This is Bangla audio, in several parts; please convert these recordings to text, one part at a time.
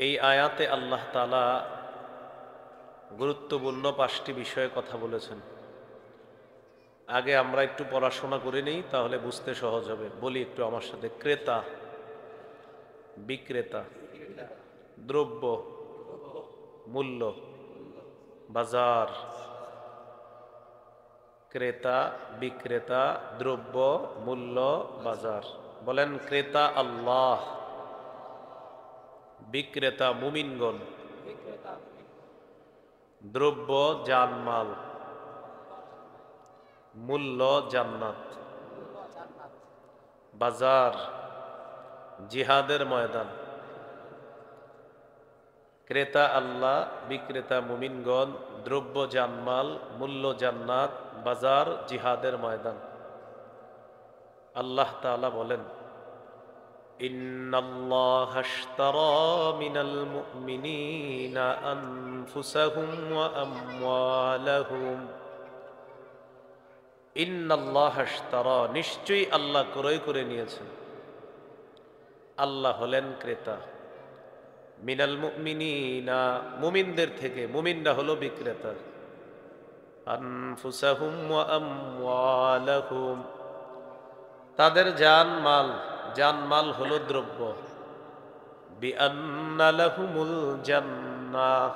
এই আয়াতে আল্লাহ তাআলা গুরুত্বপূর্ণ 5টি বিষয়ে কথা বলেছেন। আগে আমরা একটু পড়াশোনা করে নেই, তাহলে বুঝতে সহজ হবে। বলি একটু আমার সাথে। ক্রেতা, বিক্রেতা, দ্রব্য, মূল্য, বাজার। ক্রেতা, বিক্রেতা, দ্রব্য, মূল্য, বাজার। বলেন, ক্রেতা আল্লাহ, বিক্রেতা মুমিনগণ, দ্রব্য জানমাল, মূল্য জান্নাত, বাজার জিহাদের ময়দান। ক্রেতা আল্লাহ, বিক্রেতা মুমিনগণ, দ্রব্য জানমাল, মূল্য জান্নাত, বাজার জিহাদের ময়দান। আল্লাহ তাআলা বলেন, ইন্নাল্লাহা আশতারা মিনাল মুমিনিনা আনফুসাহুম ওয়া আমওয়ালাহুম। ইন্নাল্লাহা আশতারা, নিশ্চয়ই আল্লাহ ক্রয় করে নিয়েছেন। আল্লাহ হলেন ক্রেতা। মিনাল মুমিনিনা, মুমিনদের থেকে, মুমিনরা হলো বিক্রেতা। আনফুসাহুম ওয়া আমওয়ালাহুম, তাদের জানমাল, জানমাল হলো দ্রব্য। বিআন্না লাহুমুল জান্নাহ,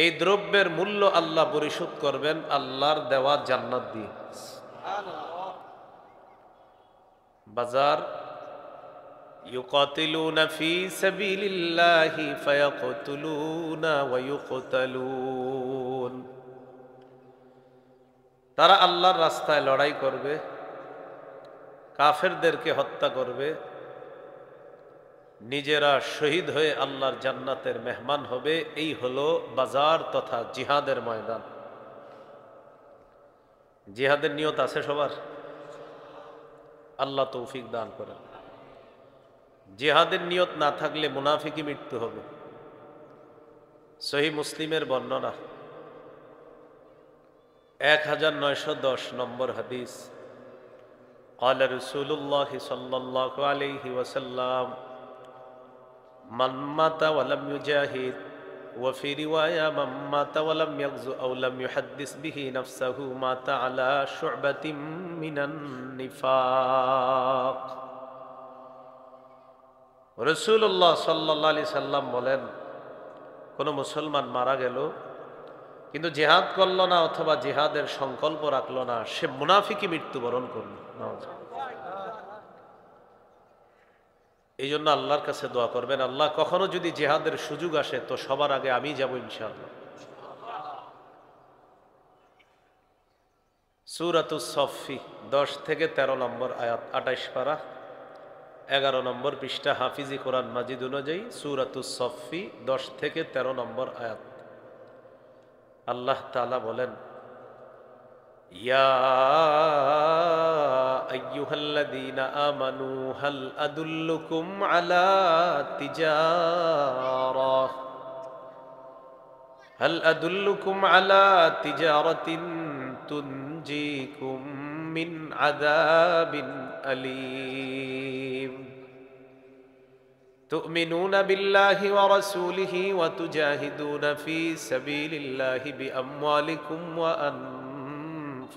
এই দ্রব্যের মূল্য আল্লাহ পরিশোধ করবেন আল্লাহর দেওয়া জান্নাত দিয়ে। বাজার, ইউকাতিলুনা ফি সাবিলিল্লাহি ফায়াকতুলুনা ওয়া ইউকতালুন, তারা আল্লাহর রাস্তায় লড়াই করবে, কাফেরদেরকে হত্যা করবে, নিজেরা শহীদ হয়ে আল্লাহর জান্নাতের মেহমান হবে। এই হলো বাজার তথা জিহাদের ময়দান। জিহাদের নিয়ত আছে সবার? আল্লাহ তৌফিক দান করেন। জিহাদের নিয়ত না থাকলে মুনাফিকি মৃত্যু হবে। সহিহ মুসলিমের বর্ণনা, 1910 নম্বর হাদিস। قال رسول الله صلى الله عليه وسلم من مات ولم يجاهد، وفي رواية من مات ولم يغزو أو لم يحدث به نفسه مات على شعبة من النفاق। রাসূলুল্লাহ সাল্লাল্লাহু আলাইহি সাল্লাম বলেন, কোন মুসলমান মারা গেল কিন্তু জিহাদ করল না অথবা জিহাদের সংকল্প রাখলো না, সে মুনাফিকি মৃত্যুবরণ করল। এই জন্য আল্লাহর কাছে দোয়া করবেন, আল্লাহ কখনো যদি জিহাদের সুযোগ আসে তো সবার আগে আমি যাব ইনশাআল্লাহ। সূরাতুস সফফি 10 থেকে 13 নম্বর আয়াত, 28 পারা, 11 নম্বর পৃষ্ঠা, হাফিজি কোরআন মাজিদ অনুযায়ী সূরাতুস সফফি 10 থেকে 13 নম্বর আয়াত। আল্লাহ তাআলা বলেন, ইয়া আইয়ুহাল্লাযীনা আমানু হাল আদুল্লুকুম আলা তিজারাহ, হাল আদুল্লুকুম আলা তিজারাতিন তুনজিকুম মিন আযাবিন আলীম। تؤمنون بالله ورسوله وتجاهدون في سبيل الله بأموالكم وأنفسكم।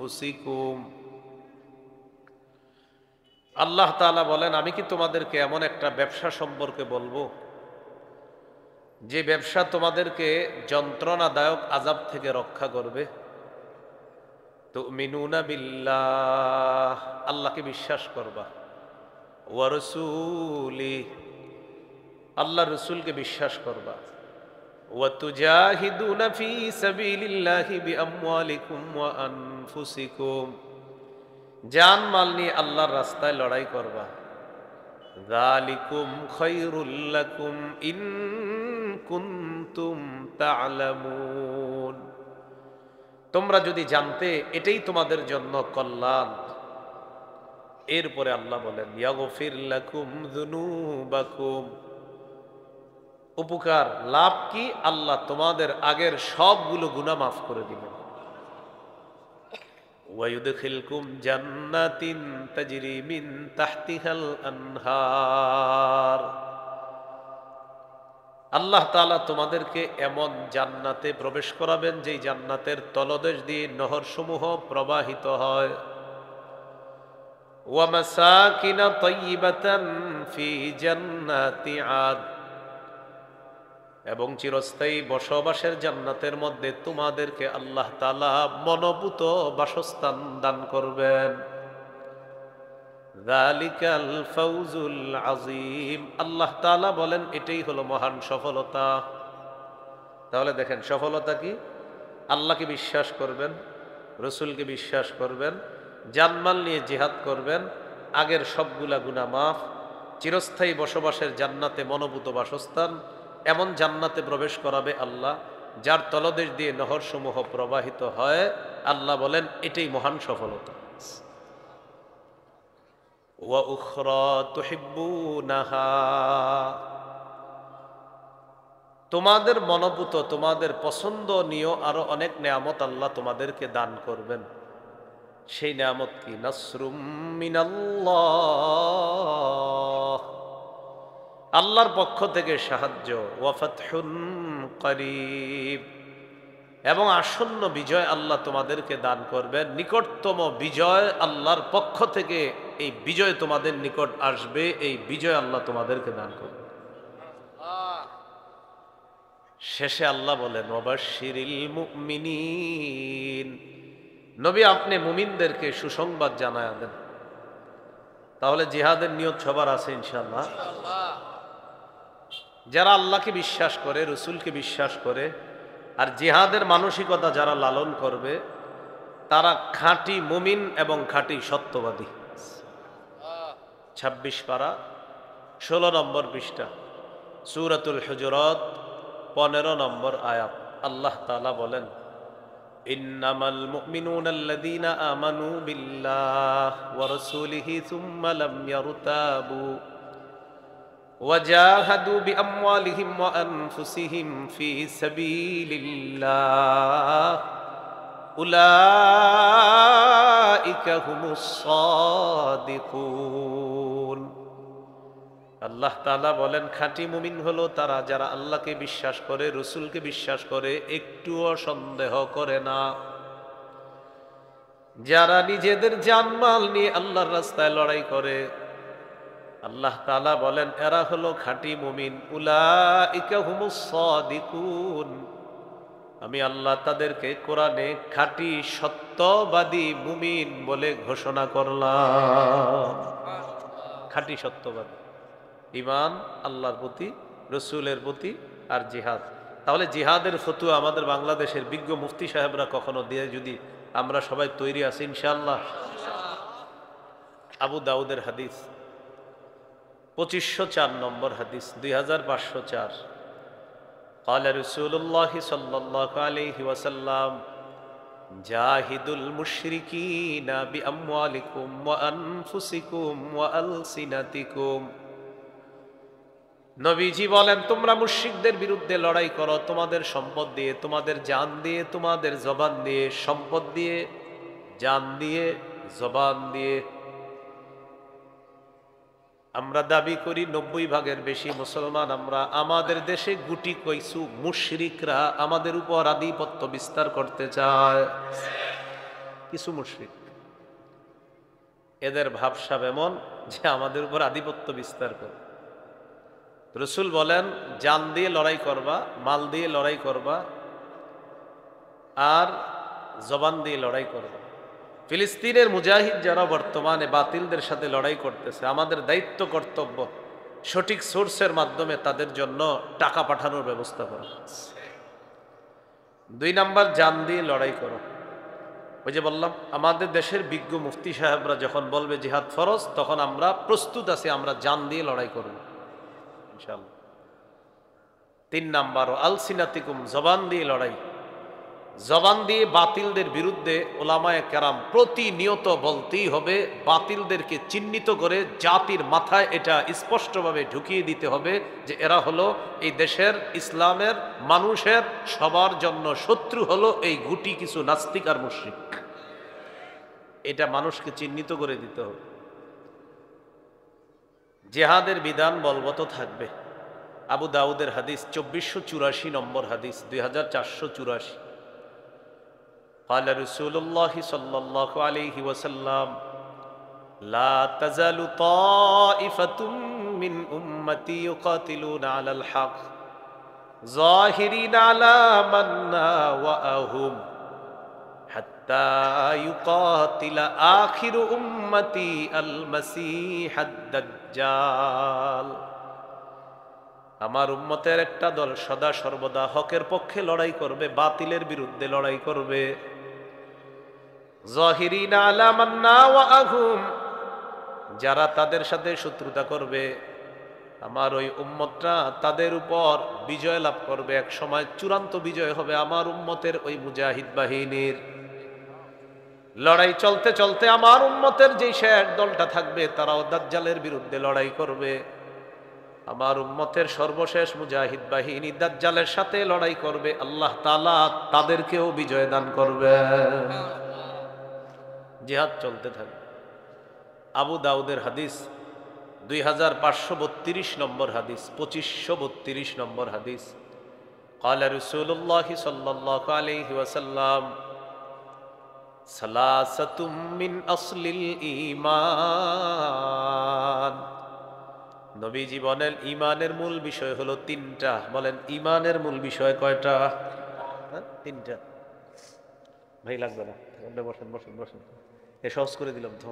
আল্লাহ তাআলা বলেন, আমি কি তোমাদেরকে এমন একটা ব্যবসা সম্পর্কে বলবো যে ব্যবসা তোমাদেরকে যন্ত্রণাদায়ক আযাব থেকে রক্ষা করবে। তুমিনুনা বিল্লাহ, আল্লাহকে বিশ্বাস করবা, ওয়া রাসূলিহি, আল্লাহ রসুলকে বিশ্বাস করবা, ওয়া তুজাহিদুনা ফি সাবিলিল্লাহি বিআমওয়ালিকুম ওয়া আনফুসিকুম, জান মাল নিয়ে আল্লাহর রাস্তায় লড়াই করবা। যালিকুম খায়রুল লাকুম ইন কুনতুম তা'লামুন, তোমরা যদি জানতে এটাই তোমাদের জন্য কল্যাণ। এরপরে আল্লাহ বলেন, ইয়াগফির লাকুম যুনুবাকুম, উপকার লাভ কি, আল্লাহ তোমাদের আগের সবগুলো গুনাহ মাফ করে দিবেন। ওয়া ইউদখিলকুম জান্নাতিন তাজরি মিন তাহতিহাল আনহার, আল্লাহ তাআলা তোমাদেরকে এমন জান্নাতে প্রবেশ করাবেন যেই জান্নাতের তলদেশ দিয়ে নহরসমূহ প্রবাহিত হয়। ওয়া মাসাকিনা তাইয়্যিবাতান ফি জান্নাতি আদ, এবং চিরস্থায়ী বসবাসের জান্নাতের মধ্যে তোমাদেরকে আল্লাহ তাআলা মনোভূত বাসস্থান দান করবেন। যালিকাল ফাউজুল আযীম, আল্লাহ তাআলা বলেন এটাই হলো মহান সফলতা। তাহলে দেখেন সফলতা কি? আল্লাহকে বিশ্বাস করবেন, রসুলকে বিশ্বাস করবেন, জানমাল নিয়ে জিহাদ করবেন, আগের সবগুলা গুনাহ মাফ, চিরস্থায়ী বসবাসের জান্নাতে মনোভূত বাসস্থান, এমন জান্নাতে প্রবেশ করাবে আল্লাহ যার তলদেশ দিয়ে নহরসমূহ প্রবাহিত হয়। আল্লাহ বলেন এটাই মহান সফলতা। ওয়া উখরা তুহিব্বুনাহা, তোমাদের মনোভূত, তোমাদের পছন্দনীয় আরো অনেক নেয়ামত আল্লাহ তোমাদেরকে দান করবেন। সেই নেয়ামত কি? নাসরুম মিনাল্লাহ, আল্লাহর পক্ষ থেকে সাহায্য, ওয়া ফাতহুন করিব, এবং আসন্ন বিজয় আল্লাহ তোমাদেরকে দান করবেন। নিকটতম বিজয় আল্লাহর পক্ষ থেকে, এই বিজয় তোমাদের নিকট আসবে, এই বিজয় আল্লাহ তোমাদেরকে দান করবে। শেষে আল্লাহ বলেন ওয়াবাশশিরিল মুমিনিন, নবী আপনি মুমিনদেরকে সুসংবাদ জানায় দেন। তাহলে জিহাদের নিয়ত সবার আছে ইনশাআল্লাহ। যারা আল্লাহকে বিশ্বাস করে, রসুলকে বিশ্বাস করে, আর জিহাদের মানসিকতা যারা লালন করবে, তারা খাঁটি মুমিন এবং খাঁটি সত্যবাদী। ২৬ পারা ১৬ নম্বর পৃষ্ঠা, সূরাতুল হুজুরাত ১৫ নম্বর আয়াত। আল্লাহ তাআলা বলেন ইন্নামাল মুমিনুনা আল্লাযীনা আমানু বিল্লাহি ওয়া রাসূলিহি সুম্মা লাম ইয়ারতাবু ওয়াজাহাদু বিআমওয়ালিহিম ওয়া আনফুসিহিম ফি সাবিলিল্লাহ উলাইকা হুমুস সাদিকুন। আল্লাহ তাআলা বলেন খাঁটি মুমিন হলো তারা যারা আল্লাহকে বিশ্বাস করে, রসুলকে বিশ্বাস করে, একটুও সন্দেহ করে না, যারা নিজেদের জানমাল নিয়ে আল্লাহর রাস্তায় লড়াই করে। আল্লাহ তাআলা বলেন এরা হলো খাঁটি মুমিন। উলাইকা হুমুস সাদিকুন, আমি আল্লাহ তাদেরকে কোরআনে খাঁটি সত্যবাদী মুমিন বলে ঘোষণা করলাম। খাঁটি সত্যবাদী, ঈমান আল্লাহর প্রতি, রসুলের প্রতি, আর জিহাদ। তাহলে জিহাদের ফতুয়া আমাদের বাংলাদেশের বিজ্ঞ মুফতি সাহেবরা কখনো দিয়ে, যদি আমরা সবাই তৈরি আছি ইনশাআল্লাহ। আবু দাউদের হাদিস ২৫০৪ নম্বর হাদিস, ২৫০৪। قال رسول الله صلى الله عليه وسلم جاهدوا المشركين بأموالكم وأنفسكم وألسنتكم, নবীজি বলেন তোমরা মুশরিকদের বিরুদ্ধে লড়াই করো তোমাদের সম্পদ দিয়ে, তোমাদের জান দিয়ে, তোমাদের জবান দিয়ে। সম্পদ দিয়ে, জান দিয়ে, জবান দিয়ে। আমরা দাবি করি ৯০ ভাগের বেশি মুসলমান আমরা। আমাদের দেশে গুটি কইছু মুশরিকরা আমাদের উপর আধিপত্য বিস্তার করতে চায়। কিছু মুশরিক, এদের ভাবসাব এমন যে আমাদের উপর আধিপত্য বিস্তার করে। রসুল বলেন জান দিয়ে লড়াই করবা, মাল দিয়ে লড়াই করবা, আর জবান দিয়ে লড়াই করবা। ফিলিস্তিনের মুজাহিদ যারা বর্তমানে বাতিলদের সাথে লড়াই করতেছে, আমাদের দায়িত্ব কর্তব্য সঠিক সোর্সের মাধ্যমে তাদের জন্য টাকা পাঠানোর ব্যবস্থা করা। ২ নাম্বার, জান দিয়ে লড়াই করো। ওই যে বললাম আমাদের দেশের বিজ্ঞ মুফতি সাহেবরা যখন বলবে জিহাদ ফরজ, তখন আমরা প্রস্তুত আছি, আমরা জান দিয়ে লড়াই করব ইনশাআল্লাহ। ৩ নাম্বার, আলসিনাতিকুম, জবান দিয়ে লড়াই। জবান দিয়ে বাতিলদের বিরুদ্ধে ওলামায়ে কেরাম প্রতিনিয়ত বলতেই হবে, বাতিলদেরকে চিহ্নিত করে জাতির মাথায় এটা স্পষ্টভাবে ঢুকিয়ে দিতে হবে যে এরা হলো এই দেশের ইসলামের মানুষের সবার জন্য শত্রু, হলো এই গুটি কিছু নাস্তিক আর মুশরিক। এটা মানুষকে চিহ্নিত করে দিতে হবে। জিহাদের বিধান বলবৎ থাকবে, আবু দাউদের হাদিস 2484 নম্বর হাদিস, 2484। قال رسول الله صلى الله عليه وسلم لا تزال طائفة من أمتي يقاتلون على الحق ظاهرين على من ناوأهم حتى يقاتل آخر أمتي المسيح الدجال। আমার উম্মতের একটা দল সদা সর্বদা হকের পক্ষে লড়াই করবে, বাতিলের বিরুদ্ধে লড়াই করবে। যাহিরিনা আলা মান নাওয়াহুম, যারা তাদের সাথে শত্রুতা করবে, আমার ওই উম্মতরা তাদের উপর বিজয় লাভ করবে। এক সময় চূড়ান্ত বিজয় হবে আমার উম্মতের ওই মুজাহিদ বাহিনীর। লড়াই চলতে চলতে আমার উম্মতের যে শেষ দলটা থাকবে তারাও দাজ্জালের বিরুদ্ধে লড়াই করবে। আমার উম্মতের সর্বশেষ মুজাহিদ বাহিনী দাজ্জালের সাথে লড়াই করবে, আল্লাহ তাআলা তাদেরকেও বিজয় দান করবে। জিহাদ চলতে থাকবে। আবু দাউদের হাদিস 2532 নম্বর হাদিস, 2532 নম্বর হাদিস। قال رسول الله صلى الله عليه وسلم ثلاثة من أصل الإيمان। নবীজি বলেন ঈমানের মূল বিষয় হলো তিনটা। বলেন ঈমানের মূল বিষয় কয়টা? তিনটা। ভাই লাগবে না, বসেন বসেন বসেন, এ সহজ করে দিলাম তো।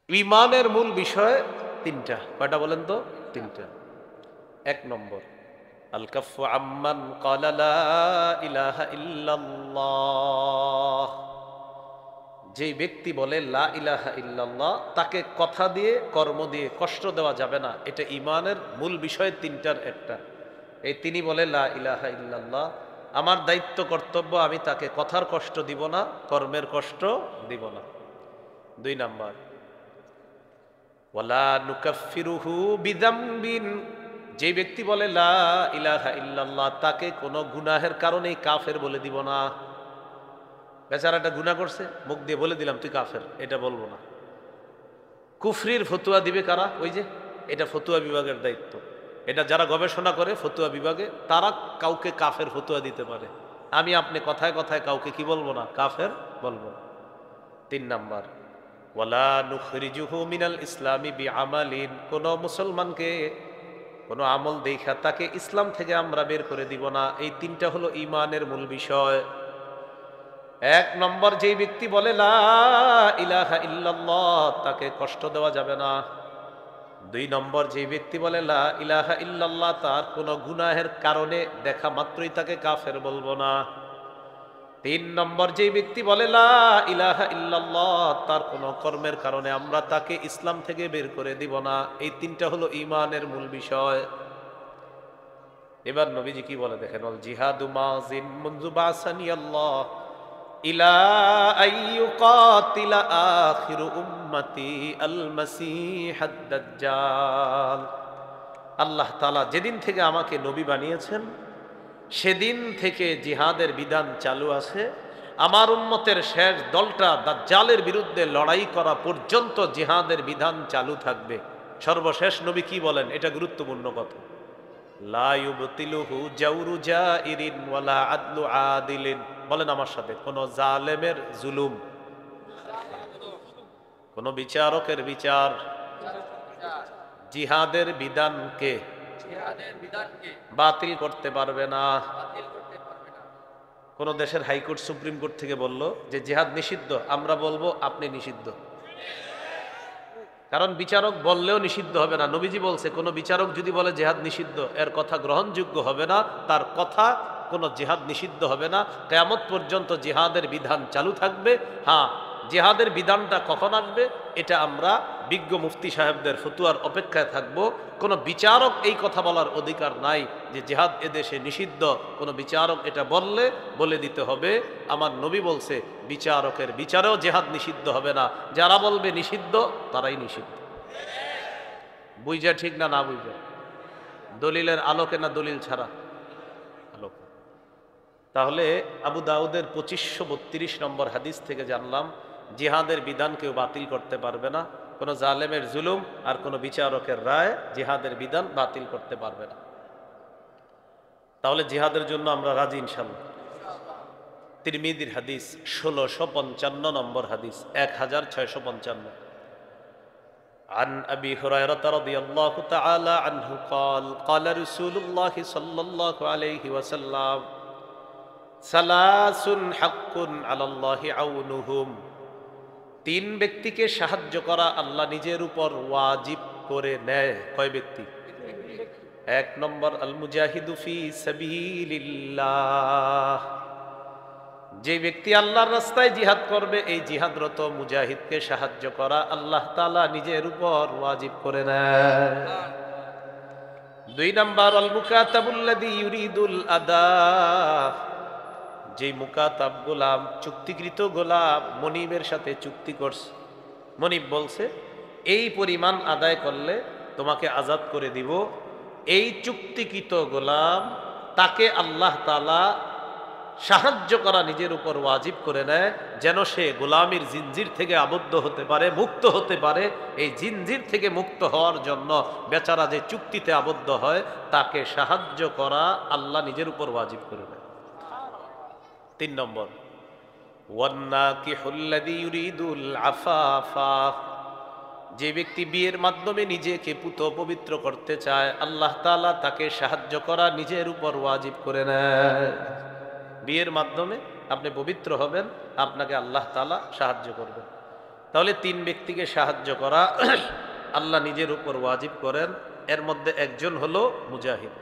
ঈমানের মূল বিষয় তিনটা। কয়টা বলেন তো? তিনটা। এক নম্বর, আল কাফু আম্মান ক্বালা লা ইলাহা ইল্লাল্লাহ। যে ব্যক্তি বলে লা ইলাহা ইল্লাল্লাহ, তাকে কথা দিয়ে কর্ম দিয়ে কষ্ট দেওয়া যাবে না। এটা ঈমানের মূল বিষয় তিনটার একটা। এই তিনি বলে লা ইলাহা ইল্লাল্লাহ, আমার দায়িত্ব কর্তব্য, আমি তাকে কথার কষ্ট দিব না, কর্মের কষ্ট দিব না। দুই নাম্বার, ওয়ালা নুকাফিরুহু বিযামবিন। যে ব্যক্তি বলে লা ইলাহা ইল্লাল্লাহ, তাকে কোনো গুনাহের কারণেই কাফের বলে দিব না। বেচারাটা গুনাহ করছে, মুখ দিয়ে বলে দিলাম তুই কাফের, এটা বলবো না। কুফরির ফতুয়া দিবে কারা? ওই যে, এটা ফতুয়া বিভাগের দায়িত্ব। এটা যারা গবেষণা করে ফতুয়া বিভাগে, তারা কাউকে কাফের ফতুয়া দিতে পারে। আমি আপনি কথায় কথায় কাউকে কি বলবো না? কাফের বলবো না। তিন নাম্বার, ওয়ালা নুখরিজুহু মিনাল ইসলামি বিআমালিন। কোন মুসলমানকে কোন আমল দেখা তাকে ইসলাম থেকে আমরা বের করে দিব না। এই তিনটা হলো ঈমানের মূল বিষয়। এক নম্বর, যেই ব্যক্তি বলে লা ইলাহা ইল্লাল্লাহ, তাকে কষ্ট দেওয়া যাবে না। দুই নম্বর, যেই ব্যক্তি বলে লা ইলাহা ইল্লাল্লাহ, তার কোনো গুনাহের কারণে দেখা মাত্রই তাকে কাফের বলবো না। তিন নম্বর, যেই ব্যক্তি বলে লা ইলাহা ইল্লাল্লাহ, তার কোনো কর্মের কারণে আমরা তাকে ইসলাম থেকে বের করে দিব না। এই তিনটা হলো ঈমানের মূল বিষয়। এবার নবীজি কি বলে দেখেন, ওয়াল জিহাদু মাযিন মুনযু বাসানি আল্লাহ ইলা আইয়ুকাতিলা আখিরু উম্মতি আল মাসিহাদ দাজ্জাল। আল্লাহ তাআলা যেদিন থেকে আমাকে নবী বানিয়েছেন সেদিন থেকে জিহাদের বিধান চালু আছে। আমার উম্মতের শেষ দলটা দাজ্জালের বিরুদ্ধে লড়াই করা পর্যন্ত জিহাদের বিধান চালু থাকবে। সর্বশেষ নবী কি বলেন? এটা গুরুত্বপূর্ণ কথা। লা ইউবতিলুহু জাওরু জাইরিন ওয়ালা আদলু আদিলিন। বলেন আমার সাথে, কোন জালেমের জুলুম, কোন বিচারকের বিচার জিহাদের বিধানকে বাতিল করতে পারবে না। কোন দেশের হাইকোর্ট সুপ্রিম কোর্ট থেকে বলল যে জিহাদ নিষিদ্ধ, আমরা বলবো আপনি নিষিদ্ধ। কারণ বিচারক বললেও নিষিদ্ধ হবে না। নবীজি বলছে কোন বিচারক যদি বলে জিহাদ নিষিদ্ধ, এর কথা গ্রহণযোগ্য হবে না, তার কথা কোন জিহাদ নিষিদ্ধ হবে না। কিয়ামত পর্যন্ত জিহাদের বিধান চালু থাকবে। হ্যাঁ, জিহাদের বিধানটা কখন আসবে এটা আমরা বিজ্ঞ মুফতি সাহেবদের ফতুয়ার অপেক্ষায় থাকব। কোন বিচারক এই কথা বলার অধিকার নাই যে জিহাদ এদেশে নিষিদ্ধ। কোন বিচারক এটা বললে বলে দিতে হবে আমার নবী বলছে বিচারকের বিচারেও জিহাদ নিষিদ্ধ হবে না। যারা বলবে নিষিদ্ধ তারাই নিষিদ্ধ। বুঝা ঠিক না? না বুঝা? দলিলের আলোকে না দলিল ছাড়া? আলোকে। তাহলে আবু দাউদের 2532 নম্বর হাদিস থেকে জানলাম জিহাদের বিধান কেউ বাতিল করতে পারবে না। কোনো জালেমের জুলুম আর কোনো বিচারকের রায় জিহাদের বিধান বাতিল করতে পারবে না। তাহলে জিহাদের জন্য আমরা রাজি ইনশাআল্লাহ। তিরমিজির হাদিস 1655 নম্বর হাদিস, 1655। عن أبي هريرة رضي الله تعالى عنه قال قال رسول الله صلى الله عليه وسلم ثلاث حق على الله عونهم। তিন ব্যক্তিকে সাহায্য করা আল্লাহ নিজের উপর ওয়াজিব করে নেয়। কয় ব্যক্তি? এক নম্বর, আল মুজাহিদু ফি সাবিলিল্লাহ, যে ব্যক্তি আল্লাহর রাস্তায় জিহাদ করবে, এই জিহাদরত মুজাহিদকে সাহায্য করা আল্লাহ তাআলা নিজের উপর ওয়াজিব করে নেয়। দুই নম্বর, আল মুকাতাবুল্লাযী ইউরিদুল আদা, যে মুকাতাব গোলাম, চুক্তিকৃত গোলাম মনিবের সাথে চুক্তি করছে, মনিব বলছে এই পরিমাণ আদায় করলে তোমাকে আজাদ করে দিব, এই চুক্তিকৃত গোলাম তাকে আল্লাহ তাআলা সাহায্য করা নিজের উপর ওয়াজিব করে নেয়, যেন সে গোলামির জিনজির থেকে আবদ্ধ হতে পারে, মুক্ত হতে পারে। এই জিনজির থেকে মুক্ত হওয়ার জন্য বেচারা যে চুক্তিতে আবদ্ধ হয়, তাকে সাহায্য করা আল্লাহ নিজের উপর ওয়াজিব করে নেয়। তিন নম্বর, ওয়ান্নাকিহুল্লাযী ইউরিদুল আফাফা, যে ব্যক্তি বিয়ের মাধ্যমে নিজেকে পুত পবিত্র করতে চায়, আল্লাহ তাআলা তাকে সাহায্য করা নিজের উপর ওয়াজিব করে নেয়। বিয়ের মাধ্যমে আপনি পবিত্র হবেন, আপনাকে আল্লাহ তাআলা সাহায্য করবেন। তাহলে তিন ব্যক্তিকে সাহায্য করা আল্লাহ নিজের উপর ওয়াজিব করেন। এর মধ্যে একজন হলো মুজাহিদ।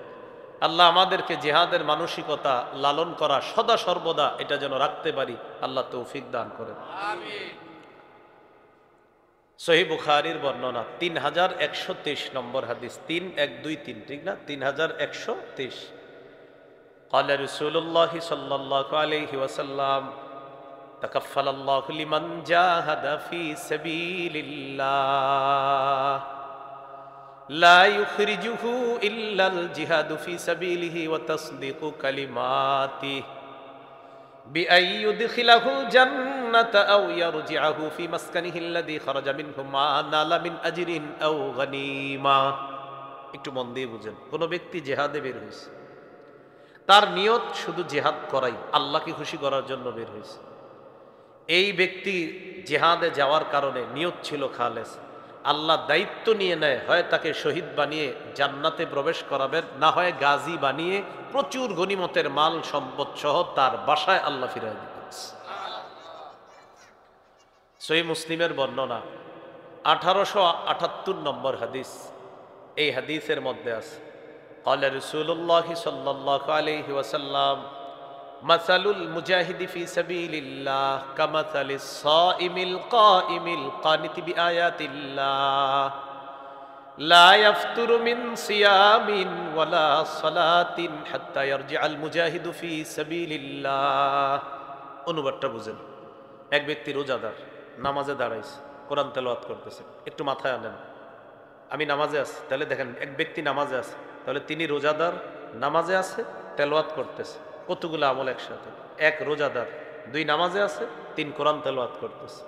আল্লাহ আমাদেরকে জিহাদের মানসিকতা লালন করা সদা সর্বদা এটা যেন রাখতে পারি, আল্লাহ তৌফিক দান করেন। আমিন। সহিহ বুখারীর বর্ণনা 3123 নম্বর হাদিস, 3123, ঠিক না? 3123। قال رسول الله صلى الله عليه وسلم تكفل الله لمن جاهد في سبيل الله لا يخرجه إلا الجهاد في سبيله وتصديق كلماته بأن يدخله الجنة أو يرجعه في مسكنه الذي خرج منه ما نال من أجر أو غنيمة। একটু মন দিয়ে বুঝেন, কোন ব্যক্তি জিহাদে বের হয়েছে, তার নিয়ত শুধু জিহাদ করাই, আল্লাহকে খুশি করার জন্য বের হয়েছে। এই ব্যক্তি জিহাদে যাওয়ার কারণে নিয়ত ছিল খালেস, আল্লাহ দায়িত্ব নিয়ে নেয়, হয় তাকে শহীদ বানিয়ে জান্নাতে প্রবেশ করাবেন, না হয় গাজী বানিয়ে প্রচুর গনিমতের মাল সম্পদ সহ তার বাসায় আল্লাহ ফিরাই দিবেন। সহিহ মুসলিমের বর্ণনা 1878 নম্বর হাদিস। এই হাদিসের মধ্যে আছে قال رسول الله صلى الله عليه وسلم مثل المجاهد في سبيل الله كمثل الصائم القائم القانت بآيات الله لا يفتر من صيام ولا صلاة حتى يرجع المجاهد في سبيل الله। অনুবাদটা বুঝেন। এক ব্যক্তি রোজাদার, নামাজে দাঁড়াইছে, কোরআন তেলাওয়াত করতেছে। একটু মাথায় আনেন, আমি নামাজে আছি, তাহলে দেখেন এক ব্যক্তি নামাজে আছে, তাহলে তিনি রোজাদার, নামাজে আছে, তেলাওয়াত করতেছে। কতগুলো আমল একসাথে। এক রোজাদার, দুই নামাজে আছে, তিন কোরআন তেলাওয়াত করতেছে।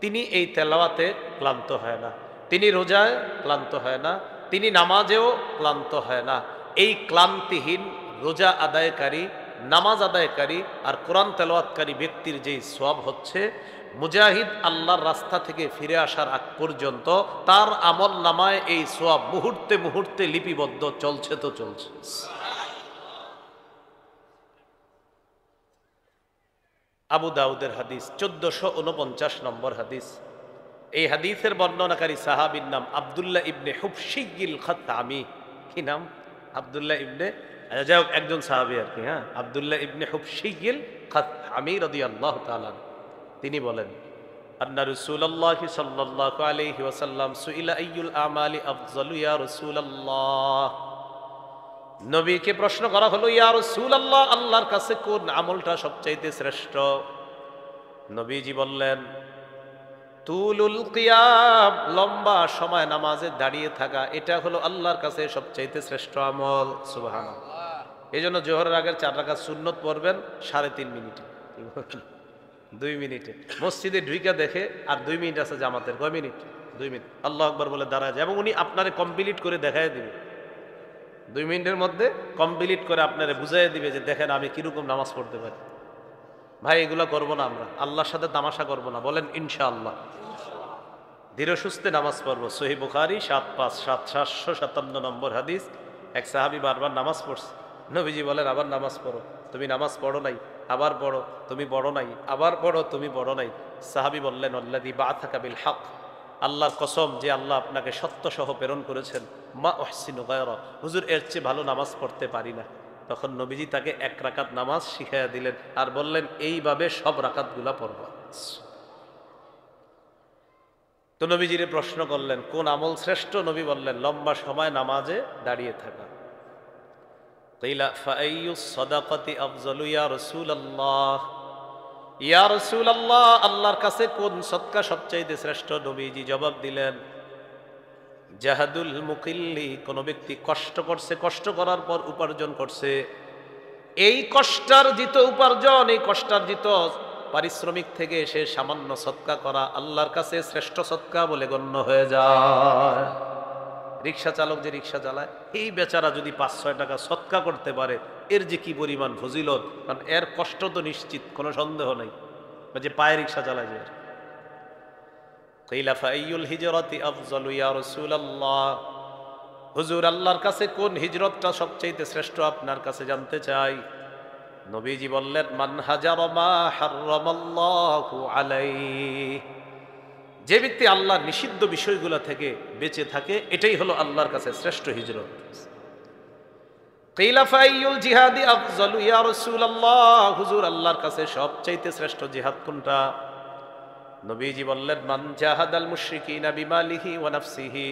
তিনি এই তেলাওয়াতে ক্লান্ত হয় না, তিনি রোজায় ক্লান্ত হয় না, তিনি নামাজেও ক্লান্ত হয় না। এই ক্লান্তিহীন রোজা আদায়কারী, নামাজ আদায়কারী আর কোরআন তেলাওয়াতকারী ব্যক্তির যেই সওয়াব হচ্ছে, মুজাহিদ আল্লাহর রাস্তা থেকে ফিরে আসার আগ পর্যন্ত তার আমল নামায় এই সওয়াব মুহূর্তে মুহূর্তে লিপিবদ্ধ, চলছে তো চলছে। আবু দাউদের হাদিস 1449 নম্বর হাদিস। এই হাদিসের বর্ণনাকারী সাহাবীর নাম আব্দুল্লাহ ইবনে হুবশিয়িল খাত্তামি। কি নাম? আব্দুল্লাহ ইবনে, যাই হোক একজন সাহাবী আর কি। হ্যাঁ, আব্দুল্লাহ ইবনে হুবশিয়িল খাত্তামি রাদিয়াল্লাহু তাআলা। তিনি বলেন, আন্না রাসূলুল্লাহ সাল্লাল্লাহু আলাইহি ওয়াসাল্লাম সুইলা আইয়ুল আমালি আফযালু ইয়া রাসূলুল্লাহ। নবীকে প্রশ্ন করা হলো, ইয়া রাসূলুল্লাহ, আল্লাহর কাছে কোন আমলটা সবচাইতে শ্রেষ্ঠ? নবীজি বললেন, তুলুল কিয়াম, লম্বা সময় নামাজে দাঁড়িয়ে থাকা, এটা হলো আল্লাহর কাছে সবচাইতে শ্রেষ্ঠ আমল। সুবহানাল্লাহ। এই জন্য জোহরের আগের 4 রাকাত সুন্নত পড়বেন 3.5 মিনিটে, 2 মিনিটে। মসজিদে ঢুইকা দেখে আর 2 মিনিট আছে জামাতের, কয় মিনিট? 2 মিনিট, আল্লাহু আকবার বলে দাঁড়ায় যায় এবং উনি আপনারে কমপ্লিট করে দেখায় দিবে। 2 মিনিটের মধ্যে কমপ্লিট করে আপনারে বুঝাই দিবে যে দেখেন আমি কিরকম নামাজ পড়তে পারি। ভাই এগুলো করবো না, আমরা আল্লাহর সাথে তামাশা করবো না, বলেন ইনশাআল্লাহ। ধীরে সুস্থে নামাজ পড়বো। সহিহ বুখারী 757 নম্বর হাদিস। এক সাহাবী বারবার নামাজ পড়ছে, নবীজি বলেন আবার নামাজ পড়ো, তুমি নামাজ পড়ো নাই, আবার পড়ো, তুমি পড়ো নাই, আবার পড়ো, তুমি পড়ো নাই। সাহাবী বললেন আল্লাযী বাআসাকা বিল হক, আল্লাহর কসম যে আল্লাহ আপনাকে সত্য সহ প্রেরণ করেছেন, মা উহসিনু গায়রা, হুজুর এর চেয়ে ভালো নামাজ পড়তে পারি না। তখন নবীজি তাকে 1 রাকাত নামাজ শিখাইয়া দিলেন আর বললেন এইভাবে সব রাকাতগুলা পড়বা। তো নবীজিরে প্রশ্ন করলেন কোন আমল শ্রেষ্ঠ? নবী বললেন লম্বা সময় নামাজে দাঁড়িয়ে থাকা। কিলা ফাআইয়ুস সাদাকাতি আফযালু ইয়া রাসূলুল্লাহ, ইয়া রাসূলুল্লাহ আল্লাহর কাছে কোন সদকা সবচেয়ে শ্রেষ্ঠ? নবীজি জবাব দিলেন জাহাদুল মুকিল্লি, কোন ব্যক্তি কষ্ট করছে, কষ্ট করার পর উপার্জন করছে, এই কষ্টার্জিত উপার্জন, এই কষ্টার্জিত পারিশ্রমিক থেকে সে সামান্য সদকা করা আল্লাহর কাছে শ্রেষ্ঠ সদকা বলে গণ্য হয়ে যায়। রিক্সা চালক যে রিক্সা চালায়, এই বেচারা যদি 5-6 টাকা সদকা করতে পারে, এর যে কি পরিমাণ ফজিলত, কারণ এর কষ্ট তো নিশ্চিত, কোনো সন্দেহ নাই, যে পায়ে রিক্সা চালায় যে। কিলা ফাআইয়ুল হিজরাতি আফযালু ইয়া রাসূলুল্লাহ, হুজুর আল্লাহর কাছে কোন হিজরতটা সবচেয়ে শ্রেষ্ঠ আপনার কাছে জানতে চাই। নবীজি বললেন মান হাজারা মা হারামাল্লাহু আলাইহি, যে ব্যক্তি আল্লাহর নিষিদ্ধ বিষয়গুলো থেকে বেঁচে থাকে, এটাই হলো আল্লাহর কাছে শ্রেষ্ঠ হিজরত। কিলা ফাআইয়ুল জিহাদি আফযালু ইয়া রাসূলুল্লাহ, হুজুর আল্লাহর কাছে সবচেয়ে শ্রেষ্ঠ জিহাদ কোনটা? নবীজি বললেন মান জাহাদাল মুশরিকিনা বিমালিহি ওয়া নাফসিহি,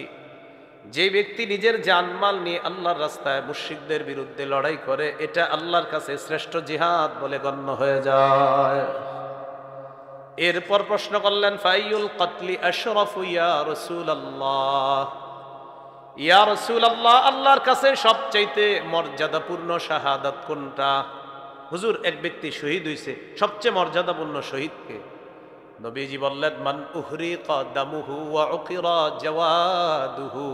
যে ব্যক্তি নিজের জানমাল নিয়ে আল্লাহর রাস্তায় মুশরিকদের বিরুদ্ধে লড়াই করে, এটা আল্লাহর কাছে শ্রেষ্ঠ জিহাদ বলে গণ্য হয়ে যায়। এরপর প্রশ্ন করলেন ফাইয়ুল কতলি আশরাফু ইয়া রাসূলুল্লাহ, ইয়া রাসূলুল্লাহ আল্লাহর কাছে সবচাইতে মর্যাদাপূর্ণ শাহাদাত কোনটা? হুজুর এক ব্যক্তি শহীদ হইছে, সবচেয়ে মর্যাদাপূর্ণ শহীদ কে? নবীজি বললেন মান উহরিকা দামুহু ওয়া উকিরা জাওয়াদুহু,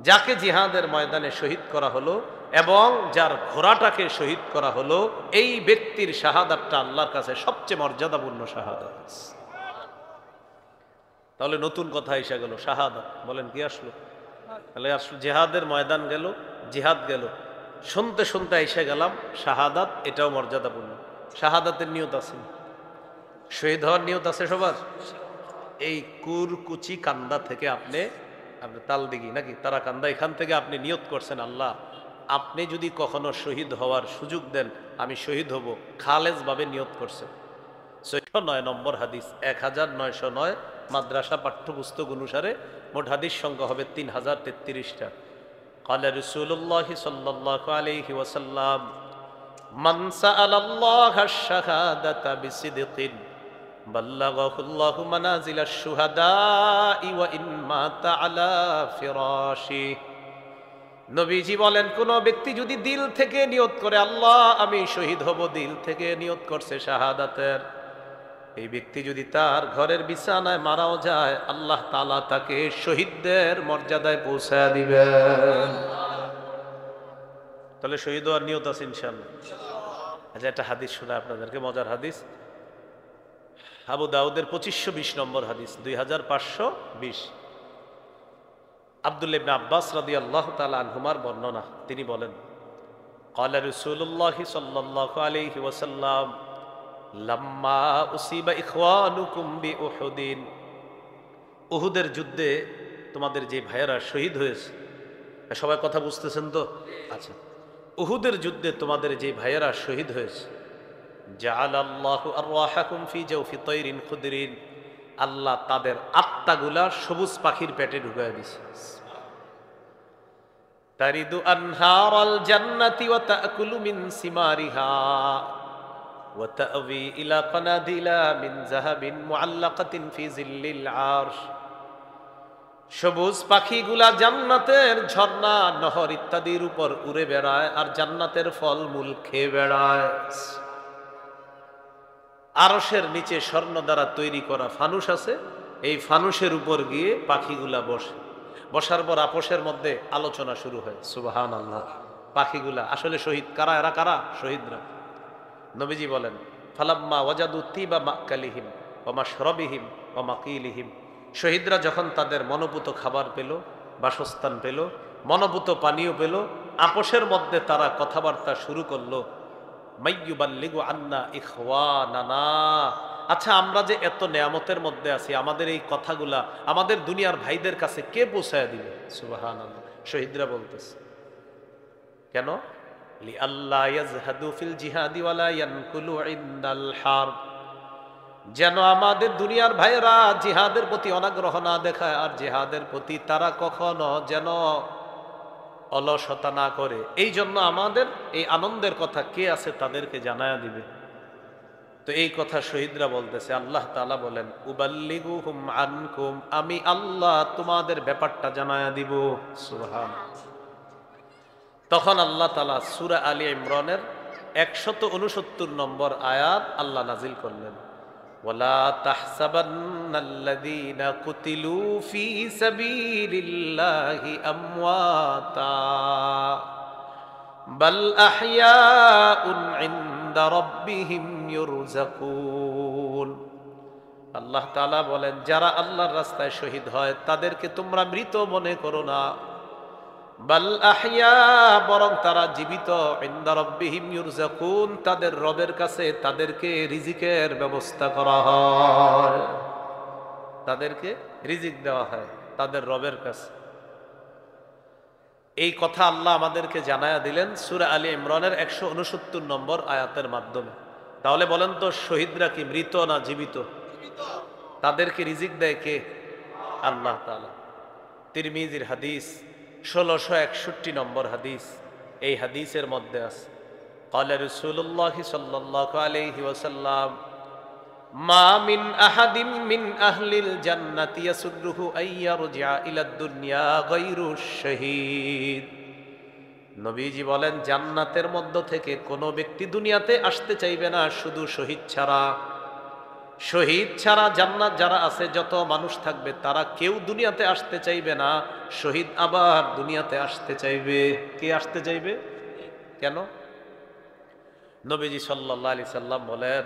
যাকে জিহাদের ময়দানে শহীদ করা হলো এবং যার ঘোড়াটাকে শহীদ করা হলো, এই ব্যক্তির শাহাদাতটা আল্লাহর কাছে সবচেয়ে মর্যাদাপূর্ণ শাহাদাত। তাহলে নতুন কথা এসে গেল শাহাদাত। বলেন কি আসলো? তাহলে আসলো জিহাদের ময়দান গেল, জিহাদ গেল, শুনতে শুনতে এসে গেলাম শাহাদাত, এটাও মর্যাদাপূর্ণ। শাহাদাতের নিয়ত আছে, শহীদ হওয়ার নিয়ত আছে সবার? এই কুরকুচি কান্দা থেকে আপনি তালদিঘি নাকি তারা কান্দা, এখান থেকে আপনি নিয়ত করছেন আল্লাহ আপনি যদি কখনো শহীদ হওয়ার সুযোগ দেন আমি শহীদ হব, খালেজ ভাবে নিয়ত করছেন। 9 নম্বর হাদিস, 1909 মাদ্রাসা পাঠ্যপুস্তক অনুসারে মোট হাদিস সংখ্যা হবে 3033টা। ক্বালা রাসূলুল্লাহ সাল্লাল্লাহু আলাইহি ওয়াসাল্লাম মান সাআলাল্লাহা আশ-শাহাদাতা বিসিদকিন বাল্লাগাহুল্লাহু মানাজিলাশ শুহাদাই ওয়া ইন মাতা আলা ফিরাশি। নবীজি বলেন কোন ব্যক্তি যদি দিল থেকে নিয়ত করে আল্লাহ আমি শহীদ হব, দিল থেকে নিয়ত করছে শাহাদাতের, এই ব্যক্তি যদি তার ঘরের বিছানায় মারাও যায় আল্লাহ তাআলা তাকে শহীদদের মর্যাদায় পৌঁছায় দিবেন। তাহলে শহীদ হওয়ার নিয়ত আছে ইনশাআল্লাহ। আচ্ছা একটা হাদিস শোনা আপনাদেরকে, মজার হাদিস। আবু দাউদের 2520 নম্বর হাদিস, 2520। আব্দুল্লাহ ইবনে আব্বাস রাদিয়াল্লাহু তাআলা আনহুমার বর্ণনা, তিনি বলেন ক্বালা রাসূলুল্লাহ সাল্লাল্লাহু আলাইহি ওয়াসাল্লাম লাম্মা উসিবা ইখওয়ানুকুম বিউহুদিন, উহুদের যুদ্ধে তোমাদের যে ভাইয়েরা শহীদ হয়েছে, সবাই কথা বুঝতেছেন তো? আচ্ছা, উহুদের যুদ্ধে তোমাদের যে ভাইয়েরা শহীদ হয়েছে, জাআলাল্লাহু আরওয়াহাকুম ফি জাওফি তায়রিন খুদরিন, আল্লাহ তাদের আত্মাগুলা সবুজ পাখির পেটে ঢুকায় দিয়েছে। তারিদু আনহারাল জান্নাতি ওয়া তাকুলু মিন সিমারিহা ওয়া তা'ওয়ি ইলা কানাদিলা মিন যাহাবিন মুআল্লাকাতিন ফি জিল্লিল আরশ। সবুজ পাখিগুলা জান্নাতের ঝর্ণা, নহর ইত্যাদির উপর উড়ে বেড়ায় আর জান্নাতের ফলমূল খেয়ে বেড়ায়। আরশের নিচে স্বর্ণ দ্বারা তৈরি করা ফানুস আছে, এই ফানুসের উপর গিয়ে পাখিগুলা বসে, বসার পর আপোষের মধ্যে আলোচনা শুরু হয়। সুবহানাল্লাহ। পাখিগুলা আসলে শহীদ কারা? এরা কারা? শহীদরা। নবীজি বলেন, ফালাম্মা ওয়াজাদু তিবা মাকালিহিম ওয়া মাশরাবিহিম ওয়া মাকিলিহিম, শহীদরা যখন তাদের মনোভূত খাবার পেল, বাসস্থান পেল, মনোভূত পানীয় পেল, আপোষের মধ্যে তারা কথাবার্তা শুরু করলো, মাইয়ুবাল্লিগু আন্না ইখওয়ানানা, আচ্ছা আমরা যে এত নেয়ামতের মধ্যে আছি, আমাদের এই কথাগুলা আমাদের দুনিয়ার ভাইদের কাছে কে পৌঁছায় দিবে? সুবহানাল্লাহ। শহীদরা বলতেছে কেন? লিআল্লা ইয়াজহাদু ফিল জিহাদি ওয়ালা ইয়ানকুলু ইনদাল হারব, যেন আমাদের দুনিয়ার ভাইরা জিহাদের প্রতি অনাগ্রহ না দেখায়, আর জিহাদের প্রতি তারা কখনো যেন অলসতা না করে। এই জন্য আমাদের এই আনন্দের কথা কে আছে তাদেরকে জানায়া দিবে। তো এই কথা শহীদরা বলতেছে। আল্লাহ তাআলা বলেন, উবাল্লিগুহুম আনকুম, আমি আল্লাহ তোমাদের ব্যাপারটা জানায়া দিব। সুবহানাল্লাহ। তখন আল্লাহ তাআলা সূরা আলী ইমরানের 169 নম্বর আয়াত আল্লাহ নাজিল করলেন, ওয়ালা তাহসাবান্নাল্লাযীনা কুতিলু ফী সাবীলিল্লাহি আমওয়াতা বাল আহইয়াউন ইনদা রাব্বিহিম ইউরযাকুন। আল্লাহ তাআলা বলেন, যারা আল্লাহর রাস্তায় শহীদ হয় তাদেরকে তোমরা মৃত মনে করো না, বাল আহইয়া, বরং তারা জীবিত, ইনদা রাব্বিহিম ইউরযাকুন, তাদের রবের কাছে তাদেরকে রিজিকের ব্যবস্থা করা হয়, তাদেরকে রিজিক দেওয়া হয় তাদের রবের কাছে। এই কথা আল্লাহ আমাদেরকে জানায়া দিলেন সূরা আলী ইমরানের 169 নম্বর আয়াতের মাধ্যমে। তাহলে বলেন তো, শহীদরা কি মৃত না জীবিত? তাদেরকে রিজিক দেয় কে? আল্লাহ তাআলা। তিরমিজির হাদিস 1661 নম্বর হাদিস, এই হাদিসের মধ্যে আছে, ক্বালা রাসূলুল্লাহ সাল্লাল্লাহু আলাইহি ওয়াসাল্লাম, মা মিন আহাদিম মিন আহলিল জান্নাতি ইয়াসুররুহু আইয়ারজিআ ইলাদ দুনিয়া গায়রু শহীদ। নবীজি বলেন, জান্নাতের মধ্য থেকে কোনো ব্যক্তি দুনিয়াতে আসতে চাইবে না শুধু শহীদ ছাড়া। শহীদ ছাড়া জান্নাত যারা আছে, যত মানুষ থাকবে, তারা কেউ দুনিয়াতে আসতে চাইবে না, শহীদ আবার দুনিয়াতে আসতে চাইবে। কে আসতে চাইবে? কেন? নবীজি সাল্লাল্লাহু আলাইহি সাল্লাম বলেন,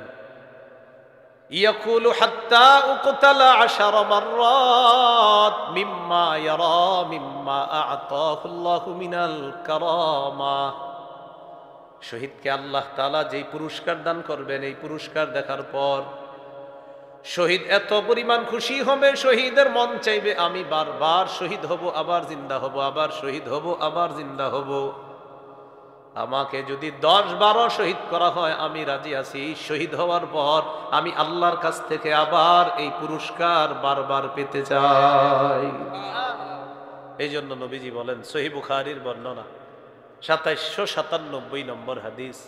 ইয়াকুলু হাত্তা উকতালা 10 মাররাত মিম্মা ইয়ারা মিম্মা আ'তাহুল্লাহু মিনাল কারামা। শহীদকে আল্লাহ তাআলা যেই পুরস্কার দান করবেন, এই পুরস্কার দেখার পর শহীদ এত পরিমাণ খুশি হবে, শহীদের মন চাইবে আমি বারবার শহীদ হব, আবার জিন্দা হব, আবার শহীদ হব, আবার জিন্দা হব। আমাকে যদি 10-12 শহীদ করা হয় আমি রাজি আছি। শহীদ হওয়ার পর আমি আল্লাহর কাছ থেকে আবার এই পুরস্কার বারবার পেতে চাই। এই জন্য নবীজি বলেন, সহিহ বুখারীর বর্ণনা 2797 নম্বর হাদিস,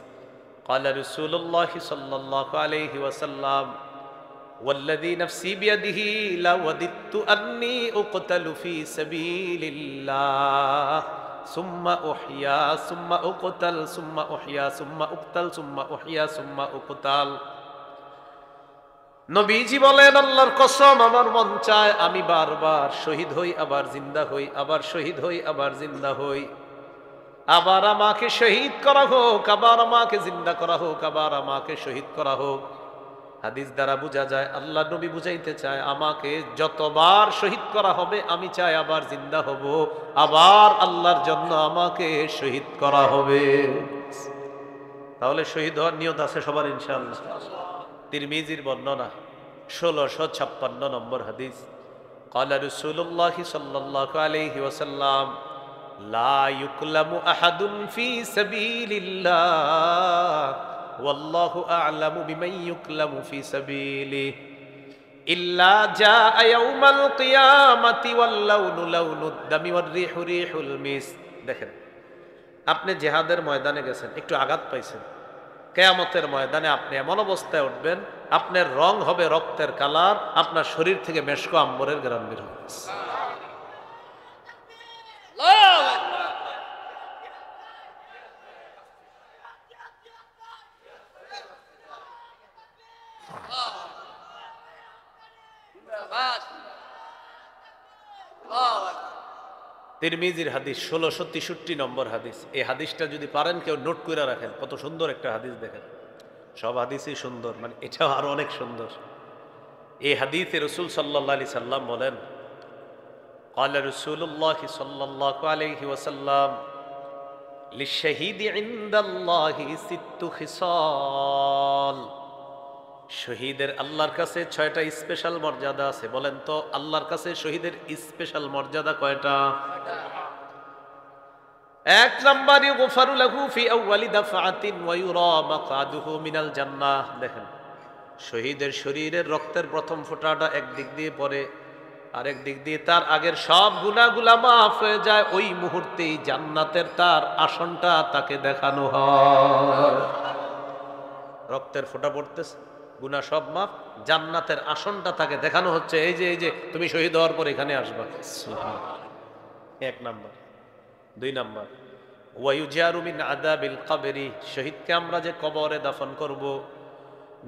ক্বালা রাসূলুল্লাহ সাল্লাল্লাহু আলাইহি ওয়াসাল্লাম, ওয়াল্লাযী নাফসী বিয়াদিহি লাওয়াদিতু আন্নী উকতালু ফী সাবীলিল্লাহ সুম্মা উহইয়া সুম্মা উকতাল সুম্মা উহইয়া সুম্মা উকতাল সুম্মা উহইয়া সুম্মা উকতাল। নবীজি বলেন, আল্লাহর কসম, আমার মন চায় আমি বারবার শহীদ হই, আবার জিন্দা হই, আবার শহীদ হই, আবার জিন্দা হই, আবার আমাকে শহীদ করা হোক, আবার আমাকে জিন্দা করা হোক, আবার আমাকে শহীদ করা হোক। হাদিস দ্বারা বোঝা যায় আল্লাহ নবী বুঝাইতে চায়, আমাকে যতবার শহীদ করা হবে আমি চাই আবার জিন্দা হব, আবার আল্লাহর জন্য আমাকে শহীদ করা হবে। তাহলে শহীদ হওয়ার নিয়ত আছে সবার ইনশাআল্লাহ। তিরমিজির বর্ণনা 1656 নম্বর হাদিস, ক্বালা রাসূলুল্লাহ সাল্লাল্লাহু আলাইহি ওয়াসাল্লাম, লা ইউকলামু আহাদুন ফী সাবীলিল্লাহ ওয়াল্লাহু আ'লামু বিমান ইউকলামু ফী সাবীলিহি ইল্লা জাআ ইয়াউমাল কিয়ামাতি ওয়াল লাউনু লাউনুদ দামি ওয়ার রিহু রিহুল মিস। দেখেন, আপনি জিহাদের ময়দানে গেছেন, একটু আঘাত পাইছেন, কিয়ামতের ময়দানে আপনি এমন অবস্থায় উঠবেন, আপনার রং হবে রক্তের কালার, আপনার শরীর থেকে মেশক আম্বরের ঘ্রাণ বের হবে। তিরমিজির হাদিস 1663 নম্বর হাদিস। এই হাদিসটা যদি পারেন কেউ নোট করে রাখেন, কত সুন্দর একটা হাদিস দেখেন। সব হাদিসই সুন্দর, মানে এটাও আরো অনেক সুন্দর। এই হাদিসে রাসূল সাল্লাল্লাহু আলাইহি সাল্লাম বলেন, قال رسول الله صلى الله عليه وسلم للشهيد عند الله ست خصال। শহীদের আল্লাহর কাছে 6টা স্পেশাল মর্যাদা আছে। বলেন তো আল্লাহর কাছে শহীদের স্পেশাল মর্যাদা কয়টা? এক নাম্বার, ইগফারু লাহু ফি আউয়ালি দাফআতিন ওয়া ইউরা মাকআদুহু মিনাল জান্নাহ। দেখেন, শহীদের শরীরের রক্তের প্রথম ফোঁটাটা একদিক দিয়ে পড়ে, আরেক দিক দিয়ে তার আগের সব গুনাহগুলা মাফ হয়ে যায়। ওই মুহূর্তেই জান্নাতের তার আসনটা তাকে দেখানো হয়। রক্তের ফোঁটা পড়তেছে, গুনাহ সব মাফ, জান্নাতের আসনটা তাকে দেখানো হচ্ছে। এই যে এই যে তুমি শহীদ হওয়ার পর এখানে আসবা। এক নাম্বার। 2 নাম্বার, ওয়ায়ুজারু মিন আযাবিল কবরি। শহীদকে আমরা যে কবরে দাফন করব,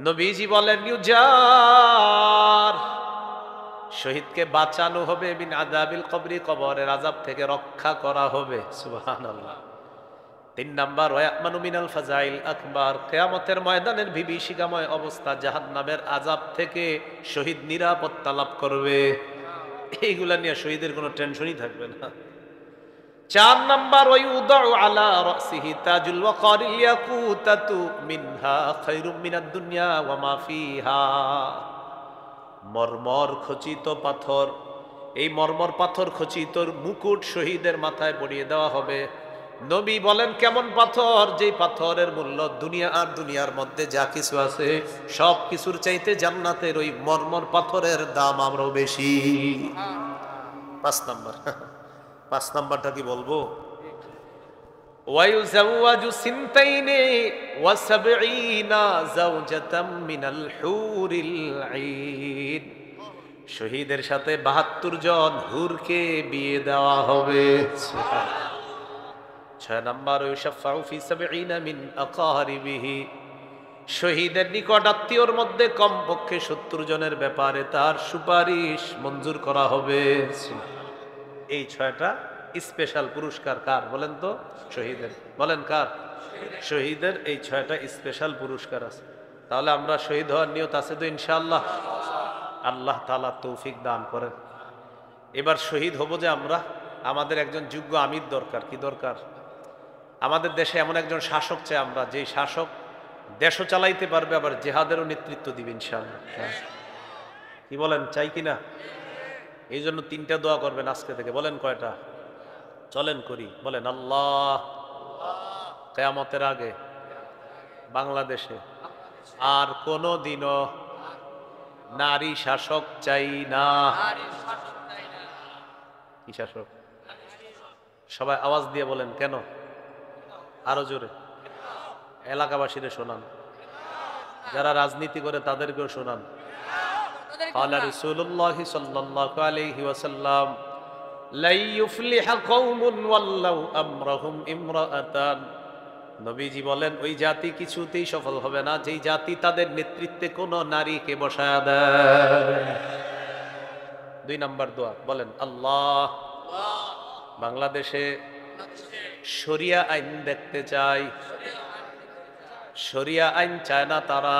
নবীজি বলেন ইউজার, শহীদকে বাঁচানো হবে, মিন আযাবিল কবরি, কবরের আযাব থেকে রক্ষা করা হবে। সুবহানাল্লাহ। 3 নাম্বার, ওয়ায়ামানু মিনাল ফাজাইল আকবার। কিয়ামতের ময়দানের বিভীষিকাময় অবস্থা, জাহান্নামের আযাব থেকে শহীদ নিরাপত্তা লাভ করবে। এইগুলা নিয়ে শহীদের কোনো টেনশনই থাকবে না। 4 নাম্বার, ওয়ায়ুদাউ আলা রাসিহি তাজুল ওয়াকারিল ইয়াকুতাতু মিনহা খায়রুম মিনাদ দুনিয়া ওয়া মা ফিহা। মরমর খচিত পাথর, এই মরমর পাথর খচিত মুকুট শহীদের মাথায় পরিয়ে দেওয়া হবে। নবী বলেন কেমন পাথর? যেই পাথরের মূল্য দুনিয়া আর দুনিয়ার মধ্যে যা কিছু আছে সব কিছুর চাইতে জান্নাতের ওই মরমর পাথরের দাম আরো বেশি। 5 নাম্বার, 5 নাম্বারটা কি বলবো? ওয়ায়ুজাওয়াজু সিনতাইনি ওয়া সাবঈনা যাওজাতাম মিনাল হুরিল আইন। শহীদের সাথে 72 জন হুরকে বিয়ে দেওয়া হবে। 6 নাম্বার, ইউশাফাউ ফি সাবঈনা মিন আকারিবিহি। শহীদের নিকট আত্মীয়র মধ্যে কমপক্ষে 70 জনের ব্যাপারে তার সুপারিশ মঞ্জুর করা হবে। এই 6টা স্পেশাল পুরস্কার কার বলেন তো? শহীদের। বলেন কার? শহীদের এই 6টা স্পেশাল পুরস্কার আছে। তাহলে আমরা শহীদ হওয়ার নিয়ত আছে তো ইনশাআল্লাহ? আল্লাহ তাআলা তৌফিক দান করেন। এবার শহীদ হব যে আমরা, আমাদের একজন যোগ্য আমির দরকার। কি দরকার? আমাদের দেশে এমন একজন শাসক চাই আমরা, যেই শাসক দেশও চালাইতে পারবে, আবার জিহাদেরও নেতৃত্ব দিবে ইনশাআল্লাহ। কি বলেন, চাই কিনা? এই জন্য 3টা দোয়া করবেন আজকে থেকে। বলেন কয়টা? চলেন করি। বলেন, আল্লাহ কিয়ামতের আগে বাংলাদেশে আর কোনো দিনও নারী শাসক চাই না। কি শাসক? সবাই আওয়াজ দিয়ে বলেন। কেন? আরো জোরে এলাকাবাসীরে শোনান, যারা রাজনীতি করে তাদেরকেও শোনান। قال رسول الله صلى الله عليه وسلم لا يفلح قوم ولو امرهم امرأتان। নবীজি বলেন ওই জাতি কিছুতেই সফল হবে না যেই জাতি তাদের নেতৃত্বে কোন নারীকে বসায়া দেয়। 2 নাম্বার দোয়া। বলেন, আল্লাহ বাংলাদেশে শরিয়া আইন দেখতে চাই। শরিয়া আইন চায় না তারা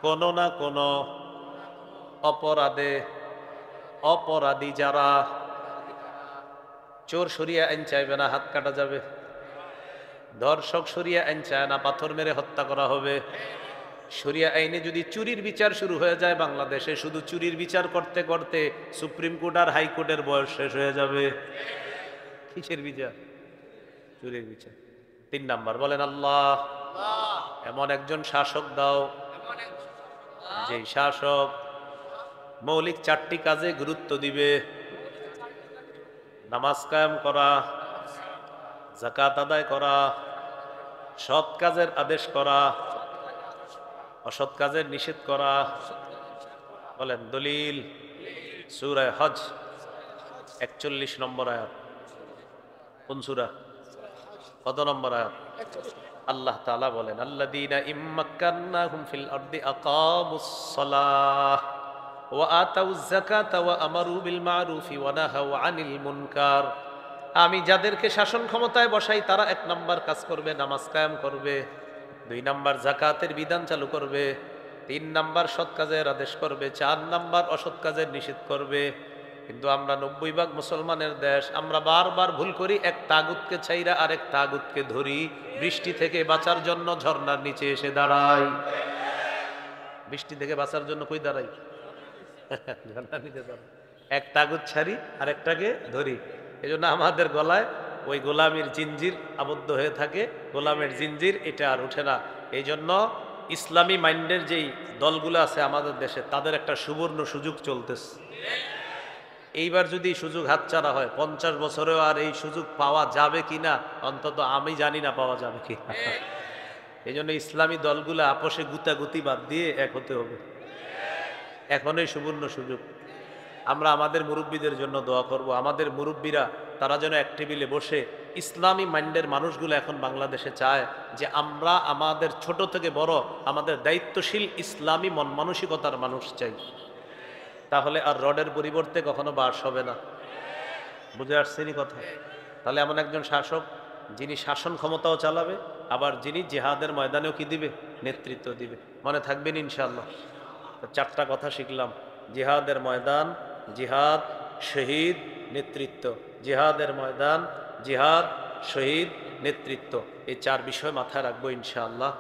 কোন না কোন অপরাধে অপরাধী যারা, চোর শরিয়া আইন চাইবে না, হাত কাটা যাবে। ধর্ষক শরিয়া আইন চায় না, পাথর মেরে হত্যা করা হবে। শরিয়া আইনে যদি চুরির বিচার শুরু হয়ে যায় বাংলাদেশে, শুধু চুরির বিচার করতে করতে সুপ্রিম কোর্ট আর হাইকোর্টের বয়স শেষ হয়ে যাবে। কিসের বিচার? চুরির বিচার। 3 নাম্বার। বলেন, আল্লাহ এমন একজন শাসক দাও যে শাসক মৌলিক 4টি কাজে গুরুত্ব দিবে। নামাজ কায়েম করা, যাকাত আদায় করা, সৎ কাজের আদেশ করা, অসৎ কাজের নিষেধ করা। বলেন দলিল। সূরা হজ 41 নম্বর আয়াত। কোন সূরা? কত নম্বর আয়াত? আল্লাহ তাআলা বলেন, আল্লাযীনা ইম্মাক্কান্নাহুম ফিল আরদি আকামুস সালাহ ওয়া আতাউয যাকাতা ওয়া আমারু বিল মারুফি ওয়া নাহাউ আনিল মুনকার। আমি যাদেরকে শাসন ক্ষমতায় বসাই তারা 1 নাম্বার কাজ করবে, নামাজ কায়েম করবে, 2 নাম্বার যাকাতের বিধান চালু করবে, 3 নাম্বার সৎ কাজের আদেশ করবে, 4 নাম্বার অসৎ কাজের নিষেধ করবে। কিন্তু আমরা 90 ভাগ মুসলমানের দেশ, আমরা বারবার ভুল করি, এক তাগুতকে ছাইরা আরেক তাগুতকে ধরি, বৃষ্টি থেকে বাঁচার জন্য ঝর্ণার নিচে এসে দাঁড়াই। বৃষ্টি থেকে বাঁচার জন্য কই দাঁড়াই? ঝর্ণার নিচে দাঁড়াই, এক তাগুত ছাড়ি আরেকটাকে ধরি। এই জন্য আমাদের গলায় ওই গোলামির জিঞ্জির আবদ্ধ হয়ে থাকে, গোলামের জিঞ্জির এটা আর ওঠে না। এই জন্য ইসলামী মাইন্ডের যেই দলগুলো আছে আমাদের দেশে, তাদের একটা সুবর্ণ সুযোগ চলতেছে। এইবার যদি সুযোগ হাতছাড়া হয়, 50 বছরেও আর এই সুযোগ পাওয়া যাবে কিনা অন্তত আমি জানি না পাওয়া যাবে কিনা। এই জন্য ইসলামী দলগুলো আপোষে গুতাগুতি বাদ দিয়ে এক হতে হবে। এখনই সুবর্ণ সুযোগ। আমরা আমাদের মুরব্বীদের জন্য দোয়া করব, আমাদের মুরব্বীরা তারা যেন এক টেবিলে বসে ইসলামী মাইন্ডের মানুষগুলো এখন বাংলাদেশে চায় যে আমরা আমাদের ছোট থেকে বড় আমাদের দায়িত্বশীল ইসলামী মন মানসিকতার মানুষ চাই। তাহলে আর রডের পরিবর্তে কখনো বাস হবে না। বুঝে আসছেনি কথা? তাহলে এমন একজন শাসক যিনি শাসন ক্ষমতাও চালাবে, আবার যিনি জিহাদের ময়দানেও কি দিবে? নেতৃত্ব দিবে। মনে থাকবেন ইনশাআল্লাহ। 4টা কথা শিখলাম: জিহাদের ময়দান, জিহাদ, শহীদ, নেতৃত্ব। জিহাদের ময়দান, জিহাদ, শহীদ, নেতৃত্ব, এই 4 বিষয় মাথায় রাখবো ইনশাআল্লাহ।